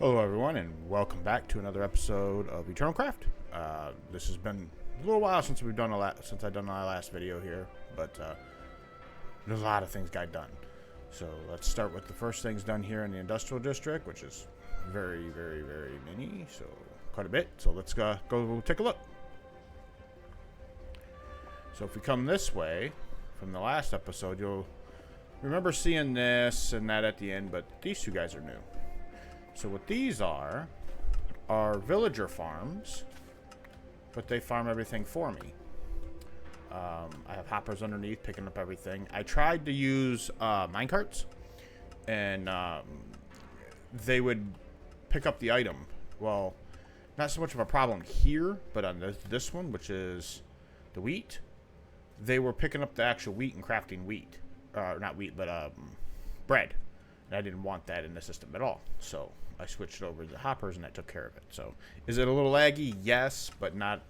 Hello everyone and welcome back to another episode of Eternal Craft. This has been a little while since I've done my last video here, but there's a lot of things got done. So let's start with the first things done here in the industrial district, which is very many, so quite a bit. So let's go take a look. So if we come this way from the last episode, you'll remember seeing this and that at the end, but these two guys are new. So what these are villager farms, but they farm everything for me. I have hoppers underneath picking up everything. I tried to use minecarts, and they would pick up the item. Well, not so much of a problem here, but on this one, which is the wheat, they were picking up the actual wheat and crafting wheat. Not wheat, but bread. And I didn't want that in the system at all. So I switched over to the hoppers, and that took care of it. So is it a little laggy? Yes, but not,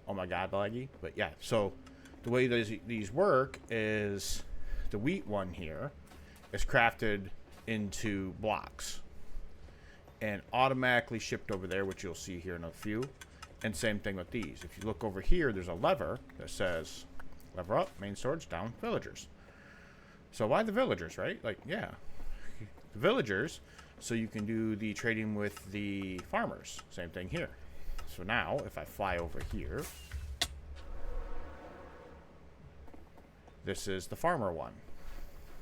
oh my god, laggy. But yeah, so the way these work is the wheat one here is crafted into blocks and automatically shipped over there, which you'll see here in a few. And same thing with these. If you look over here, there's a lever that says lever up, main storage, down, villagers. So why the villagers, right? Like, yeah, the villagers, so you can do the trading with the farmers. Same thing here. So now, if I fly over here, this is the farmer one.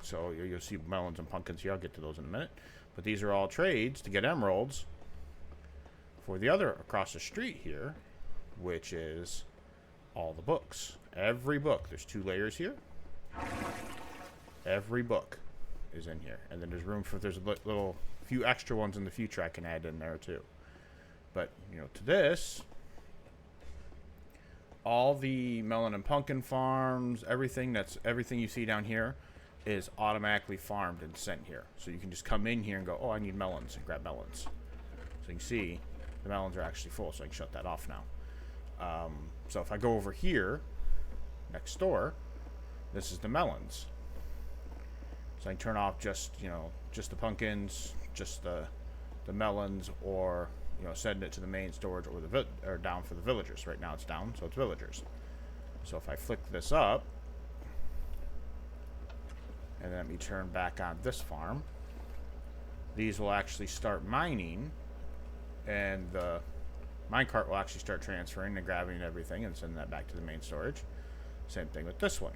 So you'll see melons and pumpkins here. I'll get to those in a minute. But these are all trades to get emeralds for the other across the street here, which is all the books. Every book. There's 2 layers here. Every book is in here. And then there's room for, there's a little few extra ones in the future I can add in there too. But, you know, to this, all the melon and pumpkin farms, everything you see down here is automatically farmed and sent here. So you can just come in here and go, oh, I need melons, and grab melons. So you can see the melons are actually full, so I can shut that off now. So if I go over here, next door, this is the melons. So I can turn off just, you know, just the pumpkins, just the melons, or, you know, send it to the main storage or down for the villagers. Right now it's down, so it's villagers. So if I flick this up, and then let me turn back on this farm, these will actually start mining, and the minecart will actually start transferring and grabbing everything and sending that back to the main storage. Same thing with this one.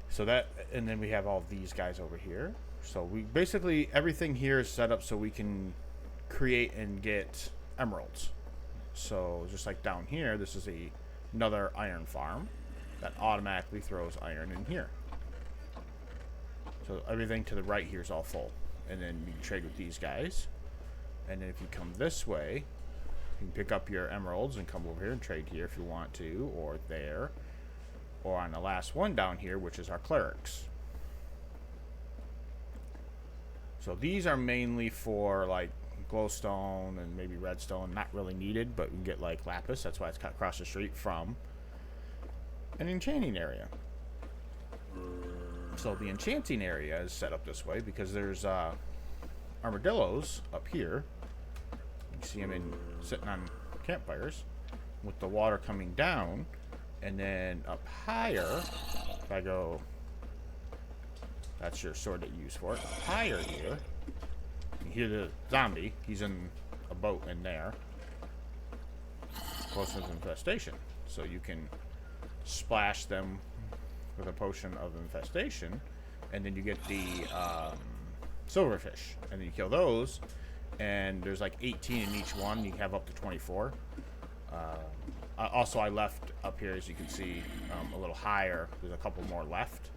So that, and then we have all these guys over here. So we basically, everything here is set up so we can create and get emeralds. So just like down here, this is another iron farm that automatically throws iron in here. So everything to the right here is all full. And then you can trade with these guys. And then if you come this way, you can pick up your emeralds and come over here and trade here if you want to, or there. Or on the last one down here, which is our clerics. So these are mainly for like glowstone and maybe redstone, not really needed, but we can get like lapis. That's why it's cut across the street from an enchanting area. So the enchanting area is set up this way because there's armadillos up here. You see them sitting on campfires with the water coming down. And then up higher, if I go, that's your sword that you use for it. Up higher here, you hear the zombie. He's in a boat in there, close to the infestation. So you can splash them with a potion of infestation, and then you get the silverfish. And then you kill those, and there's like 18 in each one. You have up to 24. Also, I left up here, as you can see, a little higher. There's a couple more left.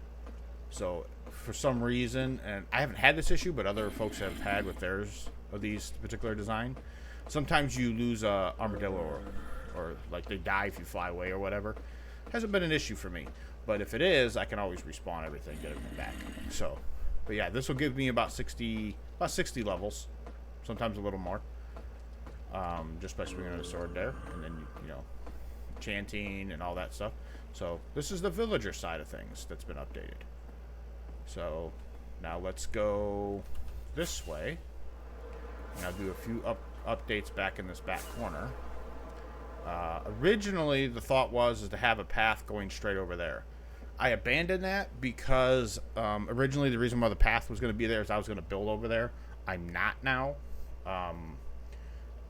So, for some reason, and I haven't had this issue, but other folks have had with theirs of these particular design. Sometimes you lose a armadillo, or like they die if you fly away or whatever. Hasn't been an issue for me, but if it is, I can always respawn everything, get everything back. So, but yeah, this will give me about 60 levels, sometimes a little more. Just by swinging on a sword there, and then, you know, chanting and all that stuff. So this is the villager side of things that's been updated. So Now let's go this way. And I'll do a few updates back in this back corner. Originally, the thought was to have a path going straight over there. I abandoned that because originally the reason why the path was going to be there is I was going to build over there. I'm not now. I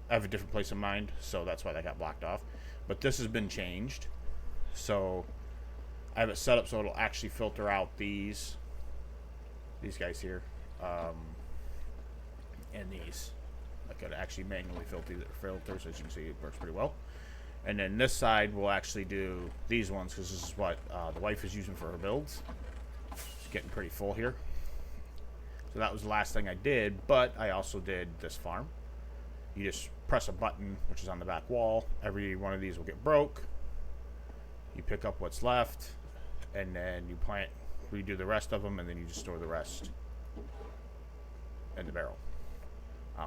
have a different place in mind, so that's why that got blocked off. But this has been changed. So I have it set up so it'll actually filter out these guys here. And these. I could actually manually filters, as you can see, it works pretty well. And then this side will actually do these ones because this is what the wife is using for her builds. It's getting pretty full here. So that was the last thing I did, but I also did this farm. You just press a button, which is on the back wall. Every one of these will get broke. You pick up what's left, and then you redo the rest of them, and then you just store the rest in the barrel.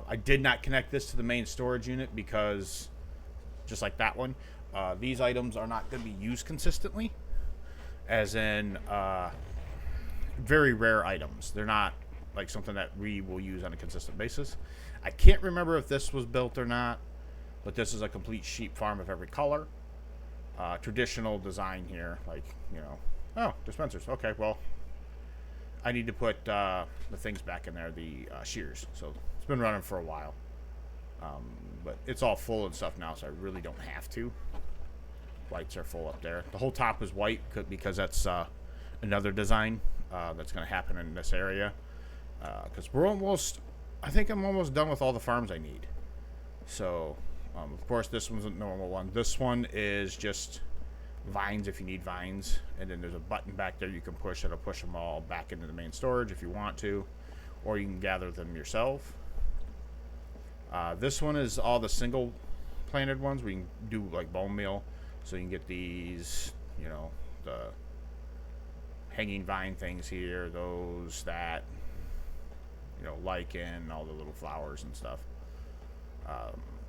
I did not connect this to the main storage unit because, just like that one, these items are not going to be used consistently, as in very rare items. They're not like something that we will use on a consistent basis. I can't remember if this was built or not, but this is a complete sheep farm of every color. Traditional design here, like, you know, oh, dispensers. Okay, well, I need to put the things back in there, the shears. So it's been running for a while. But it's all full and stuff now, so I really don't have to. Lights are full up there. The whole top is white because that's another design that's going to happen in this area. Because we're almost, I think I'm almost done with all the farms I need. So, of course, this one's a normal one. This one is just vines if you need vines. And then there's a button back there you can push that'll push them all back into the main storage if you want to. Or you can gather them yourself. This one is all the single planted ones. We can do like bone meal. So you can get these, you know, the hanging vine things here. Those, that, you know, lichen, all the little flowers and stuff.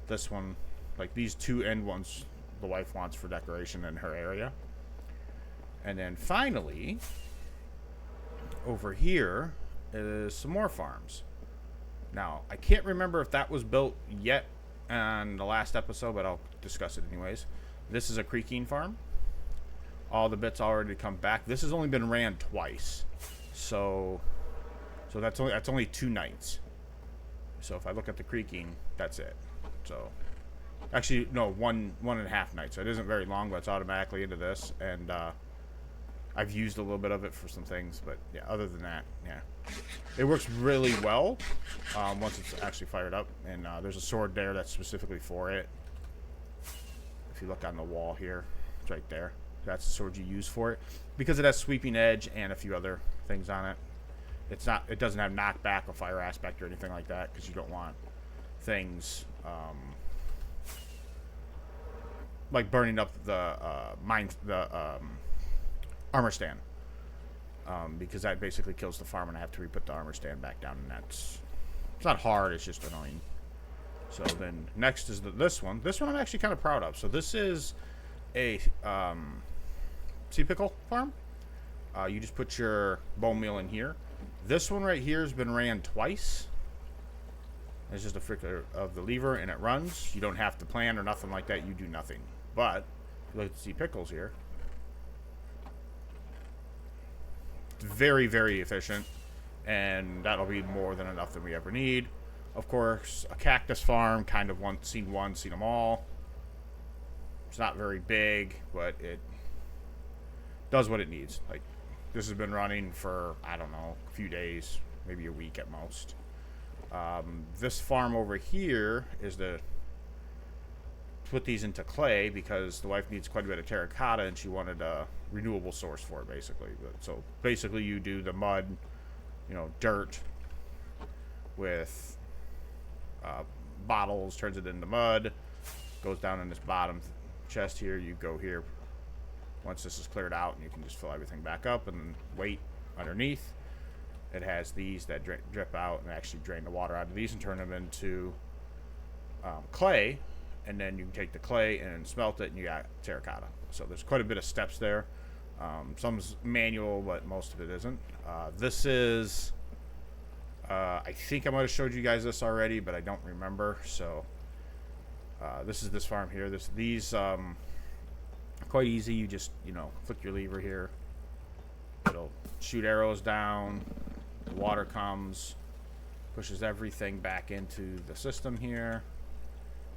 This one, like these two end ones, the wife wants for decoration in her area. And then finally, over here is some more farms. Now, I can't remember if that was built yet on the last episode, but I'll discuss it anyways. This is a creaking farm. All the bits already come back. This has only been ran twice. So that's only 2 nights. So if I look at the creaking, that's it. So actually, no, one and a half nights. So it isn't very long, but it's automatically into this. And I've used a little bit of it for some things, but yeah, other than that, yeah. It works really well once it's actually fired up. And there's a sword there that's specifically for it. If you look on the wall here, it's right there. That's the sword you use for it. Because it has sweeping edge and a few other things on it. It doesn't have knockback or fire aspect or anything like that, because you don't want things like burning up the armor stand, because that basically kills the farm and I have to re-put the armor stand back down, and it's not hard, it's just annoying. So then next is this one. This one I'm actually kind of proud of. So this is a sea pickle farm. You just put your bone meal in here. This one right here has been ran twice. It's just a flicker of the lever and it runs. You don't have to plan or nothing like that. You do nothing. But look at sea pickles here. It's very, very efficient, and that'll be more than enough that we ever need. Of course, a cactus farm, kind of seen them all. It's not very big, but it does what it needs. Like, this has been running for, I don't know, a few days, maybe a week at most. This farm over here is to put these into clay because the wife needs quite a bit of terracotta and she wanted a renewable source for it, basically. So basically you do the mud, you know, dirt with bottles, turns it into mud, goes down in this bottom chest here. You go here once this is cleared out, and you can just fill everything back up and then wait underneath. It has these that drip out and actually drain the water out of these and turn them into clay, and then you can take the clay and smelt it and you got terracotta. So there's quite a bit of steps there. Some's manual, but most of it isn't. This is I think I might have showed you guys this already, but I don't remember. So this is this farm here. These quite easy. You just, you know, flick your lever here. It'll shoot arrows down. The water comes, pushes everything back into the system here.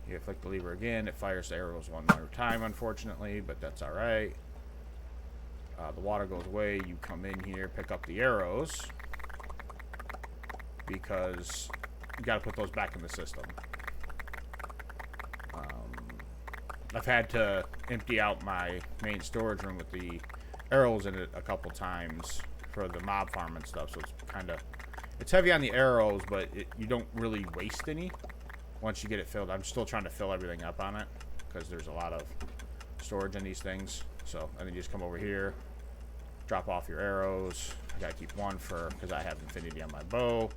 You flick the lever again. It fires the arrows one more time, unfortunately, but that's all right. The water goes away. You come in here, pick up the arrows, because you got to put those back in the system. I've had to empty out my main storage room with the arrows in it a couple times for the mob farm and stuff, so it's heavy on the arrows, but you don't really waste any once you get it filled. I'm still trying to fill everything up on it because there's a lot of storage in these things. So, and then you just come over here, drop off your arrows. I gotta keep one because I have infinity on my bow.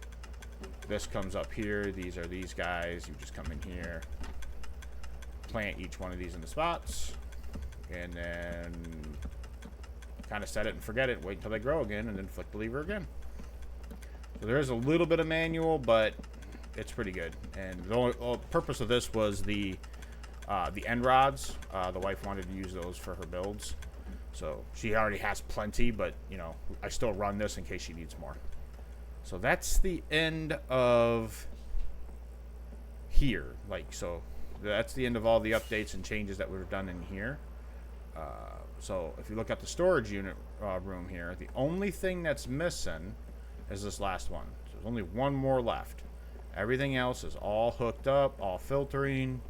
This comes up here. These are these guys. You just come in here, plant each one of these in the spots, and then kind of set it and forget it. Wait until they grow again, and then flick the lever again. So there is a little bit of manual, but it's pretty good. And the only purpose of this was the end rods. The wife wanted to use those for her builds, so she already has plenty. But you know, I still run this in case she needs more. So that's the end of here. So that's the end of all the updates and changes that we've done in here. So if you look at the storage unit room here, the only thing that's missing is this last one. So there's only one more left. Everything else is all hooked up, all filtering,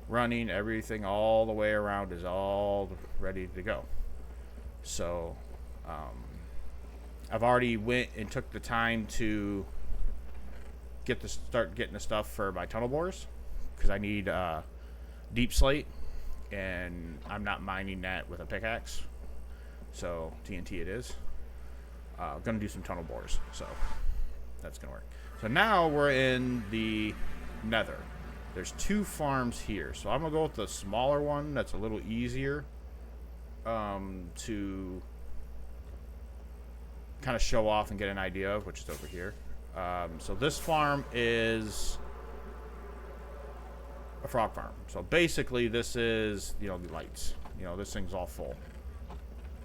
running, everything all the way around is all ready to go. So I've already went and took the time to start getting the stuff for my tunnel bores, because I need deep slate, and I'm not mining that with a pickaxe. So TNT it is. Gonna do some tunnel bores, so that's gonna work. So now we're in the Nether. There's 2 farms here, so I'm gonna go with the smaller one. That's a little easier to kind of show off and get an idea of, which is over here. So this farm is a frog farm. So basically this is, you know, the lights. You know, this thing's all full.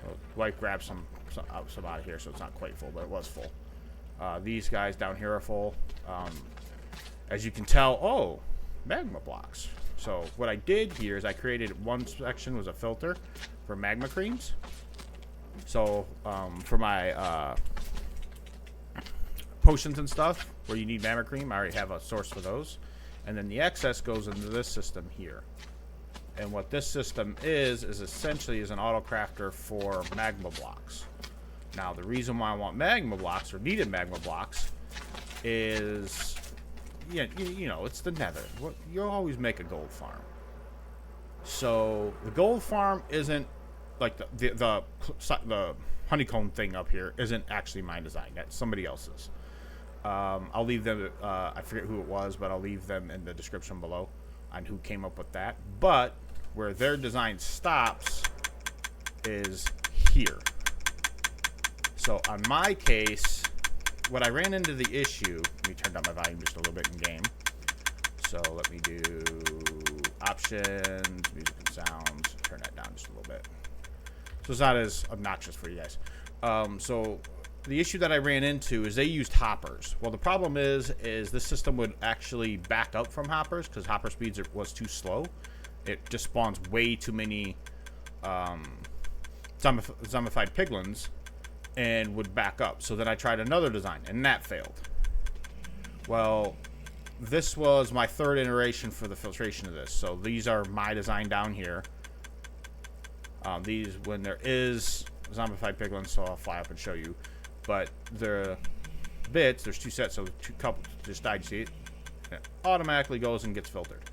So wife grabbed some out of here, so it's not quite full, but it was full. These guys down here are full. As you can tell, magma blocks. So what I did here is I created one section was a filter for magma creams. So for my potions and stuff where you need magma cream, I already have a source for those. And then the excess goes into this system here. And what this system is essentially an auto crafter for magma blocks. Now the reason why I want magma blocks, or needed magma blocks, is you know, it's the Nether. You'll always make a gold farm. So the gold farm isn't like the honeycomb thing up here isn't actually my design. That's somebody else's. I'll leave them, I forget who it was, but I'll leave them in the description below on who came up with that. But where their design stops is here. So on my case, what I ran into the issue, let me turn down my volume just a little bit in game. So let me do options, music and sounds, turn that down just a little bit. So it's not as obnoxious for you guys. So the issue that I ran into is they used hoppers. Well, the problem is this system would actually back up from hoppers because hopper speeds was too slow. It just spawns way too many zombified piglins and would back up. So then I tried another design, and that failed. Well, this was my 3rd iteration for the filtration of this. So these are my design down here. These, when there is zombified piglins, so I'll fly up and show you. But the bits, there's 2 sets, so 2 couple just died, see it? It automatically goes and gets filtered.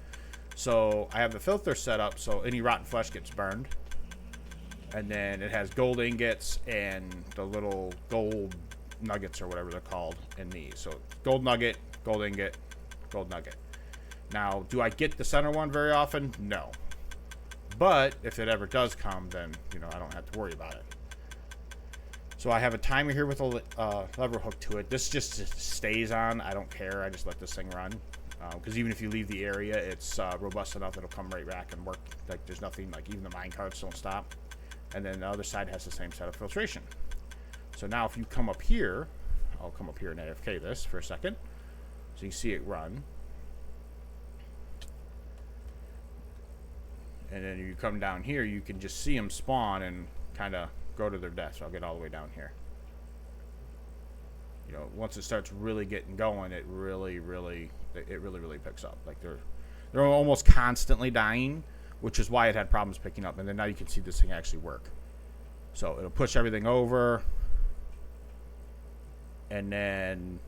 So I have the filter set up so any rotten flesh gets burned. And then it has gold ingots and the little gold nuggets or whatever they're called in these. So gold nugget, gold ingot, gold nugget. Now, do I get the center one very often? No. But if it ever does come, then, you know, I don't have to worry about it. So I have a timer here with a lever hook to it. This just stays on. I don't care. I just let this thing run. Because even if you leave the area, it's robust enough that it'll come right back and work. Like there's nothing, like even the mine carts don't stop. And then the other side has the same set of filtration. So now if you come up here, I'll come up here and AFK this for a second. So you can see it run. And then you come down here, you can just see them spawn and kind of go to their death. So I'll get all the way down here. You know, once it starts really getting going, it really picks up. Like they're almost constantly dying, which is why it had problems picking up. And then now you can see this thing actually work. So it'll push everything over, and then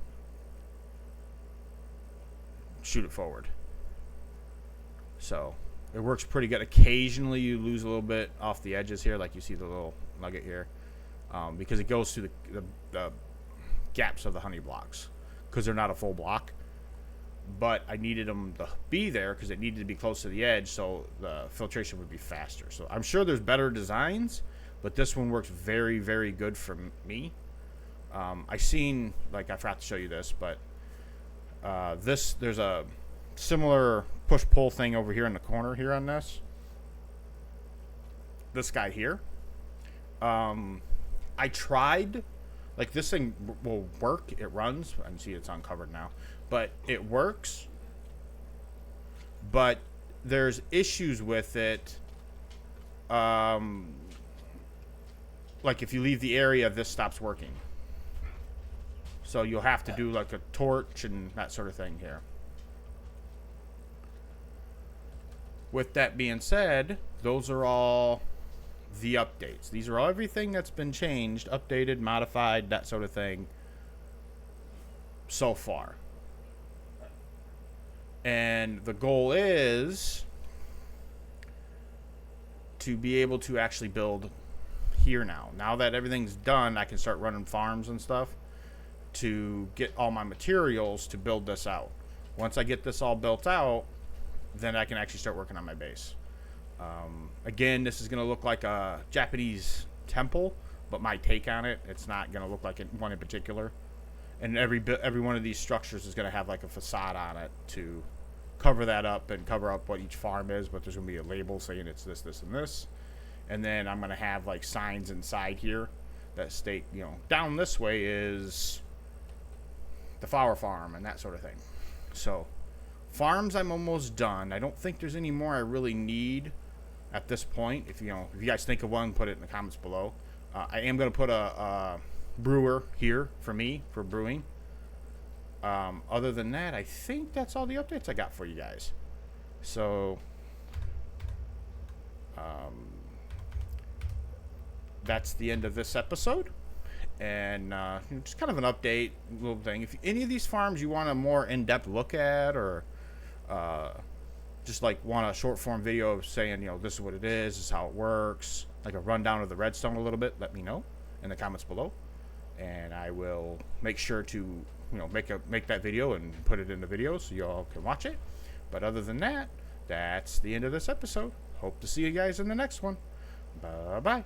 shoot it forward. So it works pretty good. Occasionally you lose a little bit off the edges here, like you see the little nugget here, because it goes through the gaps of the honey blocks, because they're not a full block. But I needed them to be there because it needed to be close to the edge, so the filtration would be faster. So I'm sure there's better designs, but this one works very, very good for me. I seen, like, I forgot to show you this, but there's a similar push-pull thing over here in the corner here on this guy here. I tried, like, this thing will work. It runs. I can see it's uncovered now, but it works. But there's issues with it. Like if you leave the area, this stops working. So you'll have to do like a torch and that sort of thing here. With that being said, those are all the updates. These are all everything that's been changed, updated, modified, that sort of thing so far. And the goal is to be able to actually build here now. Now that everything's done, I can start running farms and stuff to get all my materials to build this out. Once I get this all built out, then I can actually start working on my base. Again, this is going to look like a Japanese temple, but my take on it, it's not going to look like one in particular. And every one of these structures is going to have like a facade on it to cover that up and cover up what each farm is, but there's going to be a label saying it's this, this, and this. And then I'm going to have like signs inside here that state, you know, down this way is the flower farm and that sort of thing. So farms, I'm almost done. I don't think there's any more I really need at this point. If you guys think of one, put it in the comments below. I am going to put a brewer here for me for brewing. Other than that, I think that's all the updates I got for you guys. So that's the end of this episode. And just kind of an update, little thing. If any of these farms you want a more in-depth look at, or just like want a short form video of saying, you know, this is what it is, this is how it works, like a rundown of the redstone a little bit, let me know in the comments below, and I will make sure to, you know, make that video and put it in the video so you all can watch it. But other than that, that's the end of this episode. Hope to see you guys in the next one. Bye bye.